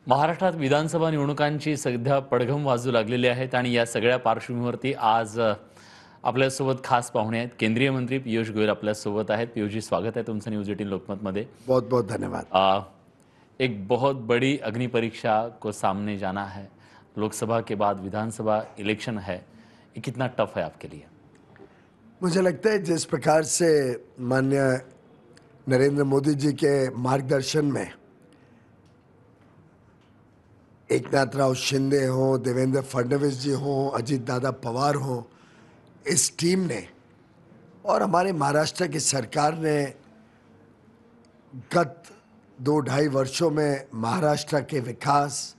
महाराष्ट्रात विधानसभा निवडणुकांची सध्या पडघम वाजू लागलेली आहेत आणि या सगळ्या पार्श्वभूमीवरती आज आपल्यासोबत खास पाहुणे आहेत. केंद्रीय मंत्री पियुष गोयल आपल्यासोबत आहेत. पियुषजी, स्वागत है तुमचं न्यूज 18 लोकमत में। बहुत बहुत धन्यवाद। एक बहुत बड़ी अग्नि परीक्षा को सामने जाना है। लोकसभा के बाद विधानसभा इलेक्शन है, ये कितना टफ है आपके लिए? मुझे लगता है जिस प्रकार से माननीय नरेंद्र मोदी जी के मार्गदर्शन में एकनाथराव शिंदे हों, देवेंद्र फडणवीस जी हों, अजीत दादा पवार हों, इस टीम ने और हमारे महाराष्ट्र की सरकार ने गत 2-2.5 वर्षों में महाराष्ट्र के विकास,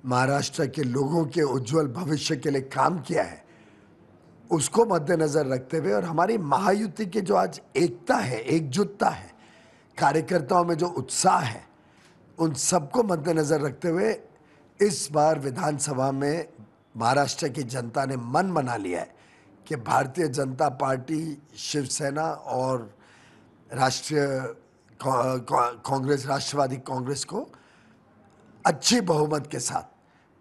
महाराष्ट्र के लोगों के उज्जवल भविष्य के लिए काम किया है, उसको मद्देनजर रखते हुए और हमारी महायुति की जो आज एकता है, एकजुटता है, कार्यकर्ताओं में जो उत्साह है, उन सबको मद्देनजर रखते हुए इस बार विधानसभा में महाराष्ट्र की जनता ने मन बना लिया है कि भारतीय जनता पार्टी, शिवसेना और राष्ट्रीय कांग्रेस, राष्ट्रवादी कांग्रेस को अच्छी बहुमत के साथ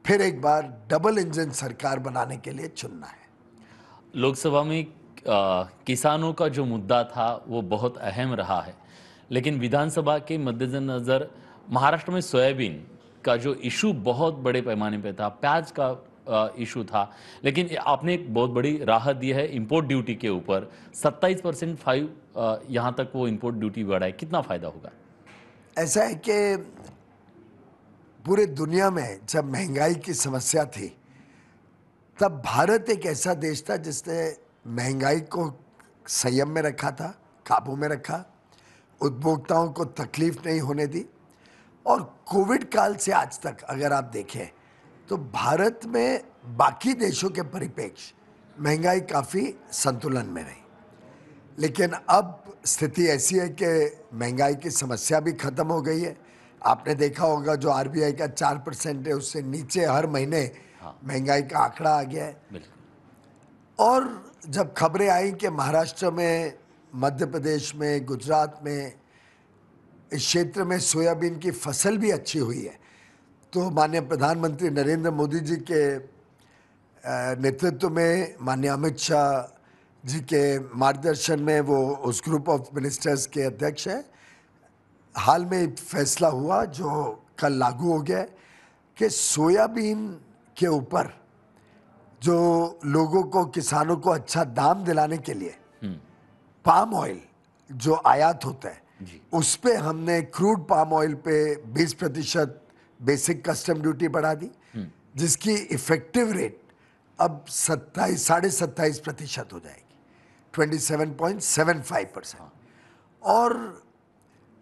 फिर एक बार डबल इंजन सरकार बनाने के लिए चुनना है। लोकसभा में किसानों का जो मुद्दा था वो बहुत अहम रहा है, लेकिन विधानसभा के मद्देनज़र महाराष्ट्र में सोयाबीन का जो इशू बहुत बड़े पैमाने पे था, प्याज का इशू था, लेकिन आपने एक बहुत बड़ी राहत दी है इंपोर्ट ड्यूटी के ऊपर 27% यहाँ तक वो इंपोर्ट ड्यूटी बढ़ाए, कितना फ़ायदा होगा? ऐसा है कि पूरे दुनिया में जब महंगाई की समस्या थी, तब भारत एक ऐसा देश था जिसने महंगाई को संयम में रखा था, काबू में रखा, उपभोक्ताओं को तकलीफ नहीं होने दी। और कोविड काल से आज तक अगर आप देखें तो भारत में बाकी देशों के परिप्रेक्ष्य महंगाई काफ़ी संतुलन में रही, लेकिन अब स्थिति ऐसी है कि महंगाई की समस्या भी खत्म हो गई है। आपने देखा होगा जो आरबीआई का 4% है, उससे नीचे हर महीने महंगाई का आंकड़ा आ गया है। और जब खबरें आई कि महाराष्ट्र में, मध्य प्रदेश में, गुजरात में, इस क्षेत्र में सोयाबीन की फसल भी अच्छी हुई है, तो माननीय प्रधानमंत्री नरेंद्र मोदी जी के नेतृत्व में, माननीय अमित शाह जी के मार्गदर्शन में, वो उस ग्रुप ऑफ मिनिस्टर्स के अध्यक्ष हैं, हाल में एक फैसला हुआ जो कल लागू हो गया है कि सोयाबीन के ऊपर जो लोगों को, किसानों को अच्छा दाम दिलाने के लिए पाम ऑयल जो आयात होता है, उस पे हमने क्रूड पाम ऑयल पे 20% बेसिक कस्टम ड्यूटी बढ़ा दी, जिसकी इफेक्टिव रेट अब 27.5% हो जाएगी, 27.75%। और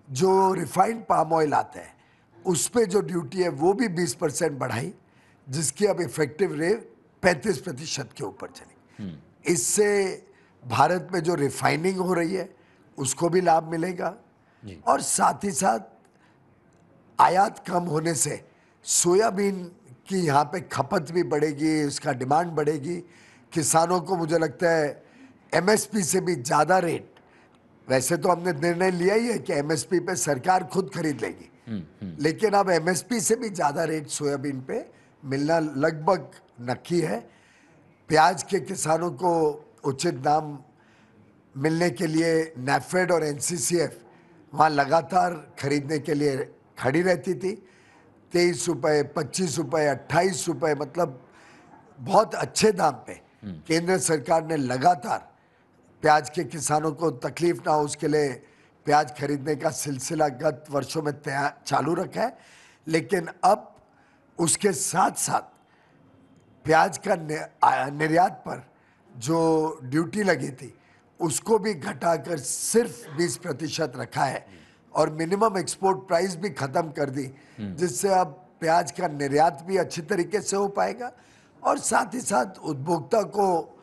जो रिफाइंड पाम ऑयल आता है उस पे जो ड्यूटी है वो भी 20% बढ़ाई, जिसकी अब इफेक्टिव रेट 35% के ऊपर चली। इससे भारत में जो रिफाइनिंग हो रही है उसको भी लाभ मिलेगा और साथ ही साथ आयात कम होने से सोयाबीन की यहाँ पे खपत भी बढ़ेगी, उसका डिमांड बढ़ेगी। किसानों को मुझे लगता है एमएसपी से भी ज़्यादा रेट, वैसे तो हमने निर्णय लिया ही है कि एमएसपी पे सरकार खुद खरीद लेगी, लेकिन अब एमएसपी से भी ज़्यादा रेट सोयाबीन पे मिलना लगभग नक्की है। प्याज के किसानों को उचित दाम मिलने के लिए नैफेड और एनसीसीएफ वहाँ लगातार खरीदने के लिए खड़ी रहती थी। 23 रुपये, 25 रुपये, 28 रुपये, मतलब बहुत अच्छे दाम पे केंद्र सरकार ने लगातार प्याज के किसानों को तकलीफ ना हो उसके लिए प्याज खरीदने का सिलसिला गत वर्षों में चालू रखा है। लेकिन अब उसके साथ साथ प्याज का निर्यात पर जो ड्यूटी लगी थी उसको भी घटाकर सिर्फ 20% रखा है और मिनिमम एक्सपोर्ट प्राइस भी ख़त्म कर दी, जिससे अब प्याज का निर्यात भी अच्छी तरीके से हो पाएगा और साथ ही साथ उपभोक्ता को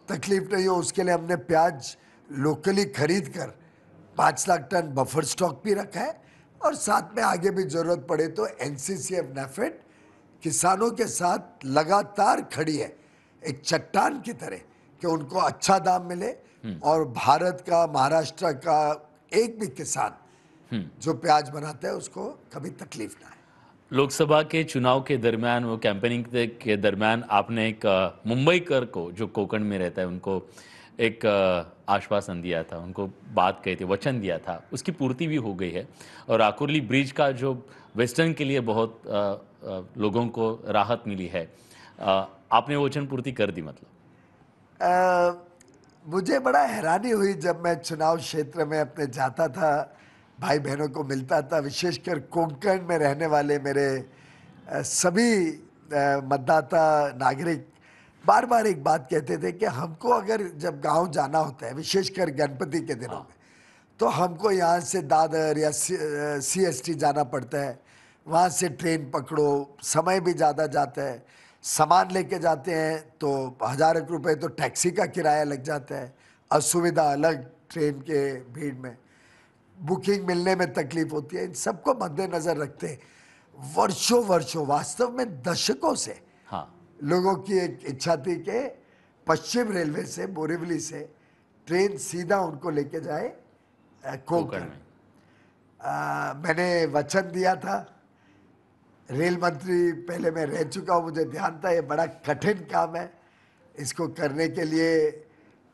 तकलीफ नहीं हो उसके लिए हमने प्याज लोकली खरीद कर 5 लाख टन बफर स्टॉक भी रखा है और साथ में आगे भी ज़रूरत पड़े तो एनसीसीएफ नैफेड किसानों के साथ लगातार खड़ी है, एक चट्टान की तरह, कि उनको अच्छा दाम मिले और भारत का, महाराष्ट्र का एक भी किसान जो प्याज बनाता है उसको कभी तकलीफ ना है। लोकसभा के चुनाव के दरमियान वो कैंपेनिंग के दरमियान आपने एक मुंबईकर को जो कोंकण में रहता है उनको एक आश्वासन दिया था, उनको बात कही थी, वचन दिया था, उसकी पूर्ति भी हो गई है। और आकुर्ली ब्रिज का जो वेस्टर्न के लिए बहुत लोगों को राहत मिली है, आपने वचन पूर्ति कर दी मतलब। अ, मुझे बड़ा हैरानी हुई जब मैं चुनाव क्षेत्र में अपने जाता था, भाई बहनों को मिलता था, विशेषकर कोंकण में रहने वाले मेरे सभी मतदाता नागरिक बार बार एक बात कहते थे कि हमको अगर जब गांव जाना होता है, विशेषकर गणपति के दिनों में, तो हमको यहाँ से दादर या CST जाना पड़ता है, वहाँ से ट्रेन पकड़ो, समय भी ज़्यादा जाता है, सामान लेके जाते हैं तो 1000 रुपये तो टैक्सी का किराया लग जाता है, असुविधा अलग ट्रेन के भीड़ में, बुकिंग मिलने में तकलीफ होती है। इन सबको मद्देनज़र रखते हैं वर्षों वर्षों, वास्तव में दशकों से हाँ, लोगों की एक इच्छा थी कि पश्चिम रेलवे से, बोरीवली से ट्रेन सीधा उनको लेके जाए कोंकण कोंकण। में। मैंने वचन दिया था, रेल मंत्री पहले मैं रह चुका हूँ, मुझे ध्यान था ये बड़ा कठिन काम है, इसको करने के लिए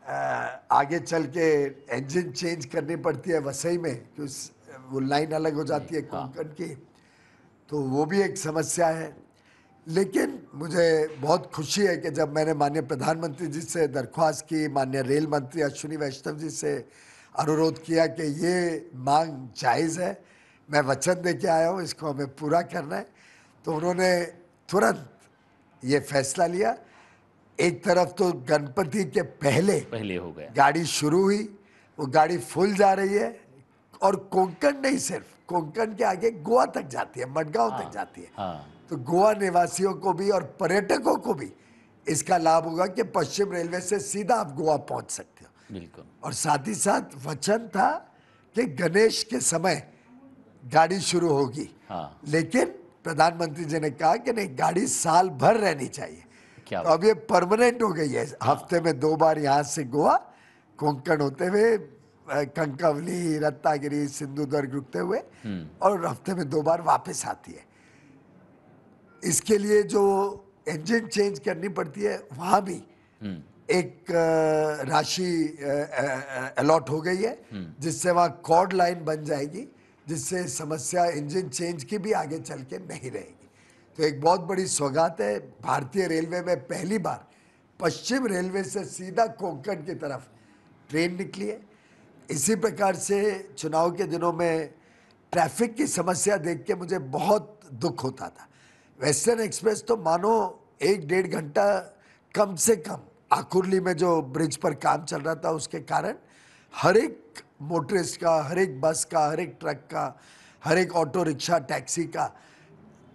आगे चल के इंजन चेंज करनी पड़ती है वसई में, क्योंकि वो लाइन अलग हो जाती है हाँ। कोंकण की, तो वो भी एक समस्या है। लेकिन मुझे बहुत खुशी है कि जब मैंने माननीय प्रधानमंत्री जी से दरख्वास्त की, माननीय रेल मंत्री अश्विनी वैष्णव जी से अनुरोध किया कि ये मांग जायज़ है, मैं वचन दे के आया हूँ, इसको हमें पूरा करना है, तो उन्होंने तुरंत ये फैसला लिया। एक तरफ तो गणपति के पहले पहले हो गया। गाड़ी शुरू हुई, वो गाड़ी फुल जा रही है, और कोंकण नहीं, सिर्फ कोंकण के आगे गोवा तक जाती है, मडगांव तक जाती है। हाँ, तो गोवा निवासियों को भी और पर्यटकों को भी इसका लाभ होगा कि पश्चिम रेलवे से सीधा आप गोवा पहुंच सकते हो। बिल्कुल। और साथ ही साथ वचन था कि गणेश के समय गाड़ी शुरू होगी, हाँ, लेकिन प्रधानमंत्री जी ने कहा कि नहीं, गाड़ी साल भर रहनी चाहिए। क्या तो अब ये परमानेंट हो गई है, हफ्ते में 2 बार यहाँ से गोवा, कोंकण होते हुए कंकावली, रत्नागिरी, सिंधुदुर्ग रुकते हुए, और हफ्ते में 2 बार वापस आती है। इसके लिए जो इंजन चेंज करनी पड़ती है, वहाँ भी एक राशि अलॉट हो गई है, जिससे वहाँ कॉर्ड लाइन बन जाएगी, जिससे समस्या इंजन चेंज की भी आगे चल के नहीं रहेगी। तो एक बहुत बड़ी सौगात है, भारतीय रेलवे में पहली बार पश्चिम रेलवे से सीधा कोंकण की तरफ ट्रेन निकली है। इसी प्रकार से चुनाव के दिनों में ट्रैफिक की समस्या देख के मुझे बहुत दुख होता था। वेस्टर्न एक्सप्रेस तो मानो 1-1.5 घंटा कम से कम, आकुर्ली में जो ब्रिज पर काम चल रहा था उसके कारण हर एक मोटरिस्ट का, हर एक बस का, हर एक ट्रक का, हर एक ऑटो रिक्शा, टैक्सी का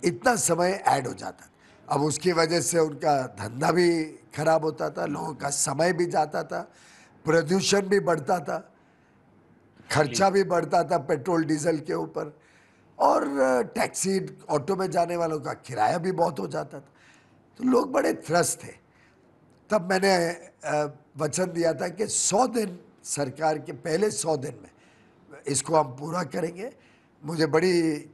इतना समय ऐड हो जाता था। अब उसकी वजह से उनका धंधा भी खराब होता था, लोगों का समय भी जाता था, प्रदूषण भी बढ़ता था, खर्चा भी बढ़ता था पेट्रोल डीजल के ऊपर, और टैक्सी ऑटो में जाने वालों का किराया भी बहुत हो जाता था। तो लोग बड़े त्रस्त थे। तब मैंने वचन दिया था कि 100 दिन, सरकार के पहले 100 दिन में इसको हम पूरा करेंगे। मुझे बड़ी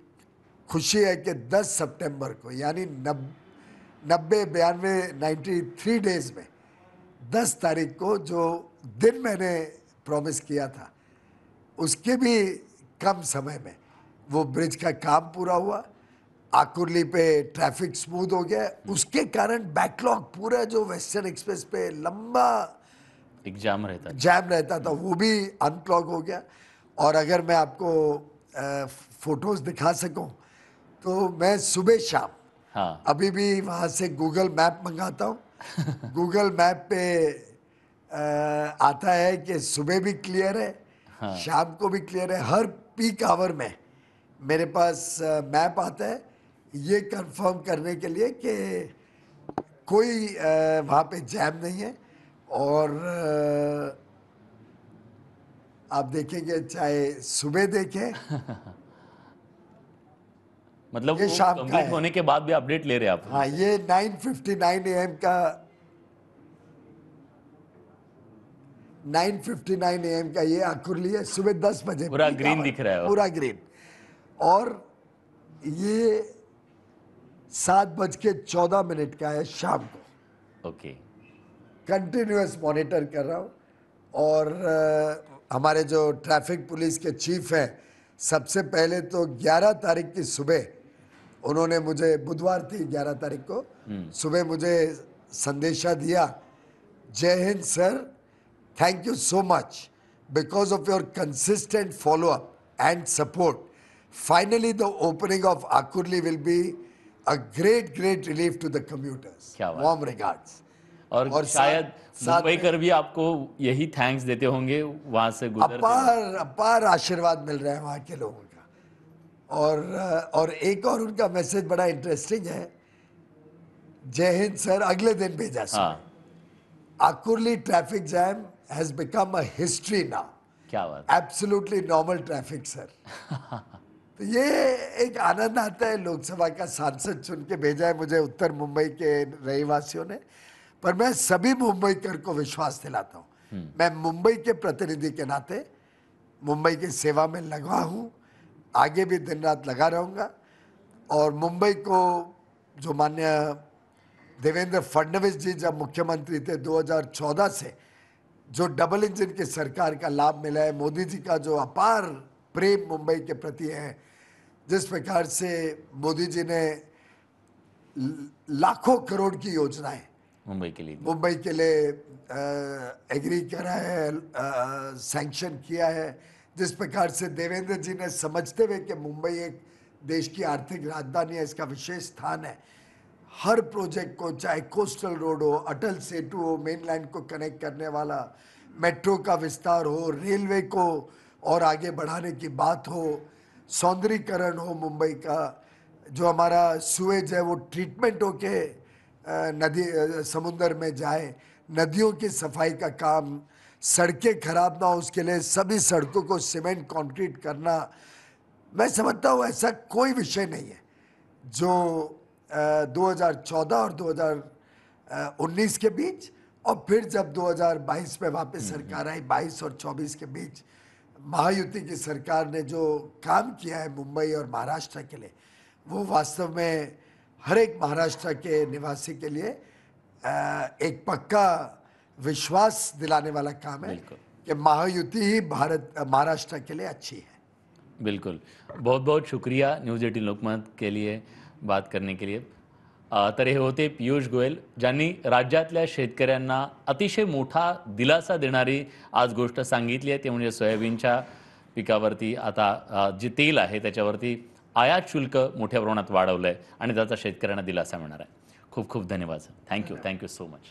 खुशी है कि 10 सितंबर को, यानी 93 डेज में 10 तारीख को जो दिन मैंने प्रॉमिस किया था, उसके भी कम समय में वो ब्रिज का काम पूरा हुआ। आकुर्ली पे ट्रैफिक स्मूथ हो गया, उसके कारण बैकलॉग पूरा जो वेस्टर्न एक्सप्रेस पे लंबा एक जाम रहता था। जैम रहता था, वो भी अनक्लॉग हो गया। और अगर मैं आपको फोटोज दिखा सकूं, तो मैं सुबह शाम हाँ, अभी भी वहाँ से गूगल मैप मंगाता हूँ। गूगल मैप पे आता है कि सुबह भी क्लियर है, शाम को भी क्लियर है, हर पीक आवर में मेरे पास मैप आता है, ये कंफर्म करने के लिए कि कोई वहाँ पे जैम नहीं है। और आप देखेंगे, चाहे सुबह देखें, मतलब ये वो शाम का कंप्लीट है। होने के बाद भी अपडेट ले रहे हैं आप हाँ, ये 9:59 AM का, 9:59 AM का ये आकुर्ली है, सुबह 10 बजे पूरा peak ग्रीन hour, दिख रहा है वो। पूरा ग्रीन। और ये 7:14 का है शाम को। ओके। कंटिन्यूअस मॉनिटर कर रहा हूँ। और हमारे जो ट्रैफिक पुलिस के चीफ हैं, सबसे पहले तो 11 तारीख की सुबह उन्होंने मुझे, बुधवार थी 11 तारीख को, सुबह मुझे संदेशा दिया, जय Hind sir, thank you so much because of your consistent follow-up and support. Finally, the opening of Akurli will be a great relief to the commuters. क्या बात। Warm regards. और और शायद साथ मुंबई में कर भी आपको यही थैंक्स देते होंगे वहां से गुजरते हुए। अपार अपार आशीर्वाद मिल रहा है वहाँ के लोगों का। और एक और उनका मैसेज बड़ा इंटरेस्टिंग है, जय हिंद सर, अगले दिन भेजा सुबह। हाँ, Akurli traffic jam has become a history now. क्या बात। Absolutely normal traffic, sir. तो ये एक आनंद आता है, लोकसभा का सांसद चुन के भेजा है मुझे उत्तर मुंबई के रहीवासियों ने। पर मैं सभी मुंबईकर को विश्वास दिलाता हूँ, मैं मुंबई के प्रतिनिधि के नाते मुंबई की सेवा में लगा हूँ, आगे भी दिन रात लगा रहूँगा। और मुंबई को जो माननीय देवेंद्र फडणवीस जी जब मुख्यमंत्री थे 2014 से, जो डबल इंजन की सरकार का लाभ मिला है, मोदी जी का जो अपार प्रेम मुंबई के प्रति है, जिस प्रकार से मोदी जी ने लाखों करोड़ की योजनाएं मुंबई के लिए मुंबई के लिए एग्री करा है, सैंक्शन किया है, जिस प्रकार से देवेंद्र जी ने समझते हुए कि मुंबई एक देश की आर्थिक राजधानी है, इसका विशेष स्थान है, हर प्रोजेक्ट को, चाहे कोस्टल रोड हो, अटल सेतु हो, मेनलैंड को कनेक्ट करने वाला, मेट्रो का विस्तार हो, रेलवे को और आगे बढ़ाने की बात हो, सौंदर्यीकरण हो मुंबई का, जो हमारा सुएज है वो ट्रीटमेंट हो के नदी समुंदर में जाए, नदियों की सफाई का काम, सड़कें खराब ना हो उसके लिए सभी सड़कों को सीमेंट कंक्रीट करना। मैं समझता हूँ ऐसा कोई विषय नहीं है जो 2014 और 2019 के बीच, और फिर जब 2022 में वापस सरकार आई, 22 और 24 के बीच महायुति की सरकार ने जो काम किया है मुंबई और महाराष्ट्र के लिए, वो वास्तव में हर एक महाराष्ट्र के निवासी के लिए एक पक्का विश्वास दिलाने वाला काम है कि महायुति ही महाराष्ट्र के लिए अच्छी है। बिल्कुल, बहुत बहुत शुक्रिया न्यूज 18 लोकमत के लिए बात करने के लिए। तर हे होते पियुष गोयल, ज्यांनी राज्यातल्या शेतकऱ्यांना अतिशय मोठा दिलासा देणारी आज गोष्ट सांगितली आहे, ते म्हणजे सोयाबीनच्या पिकावरती आता जे तेल आहे त्याच्यावरती आयात शुल्क मोठ्या प्रमाणात वाढवलं आहे आणि त्याचा शेतकऱ्यांना दिलासा मिळणार आहे। खूप खूप धन्यवाद सर, थँक्यू सो मच।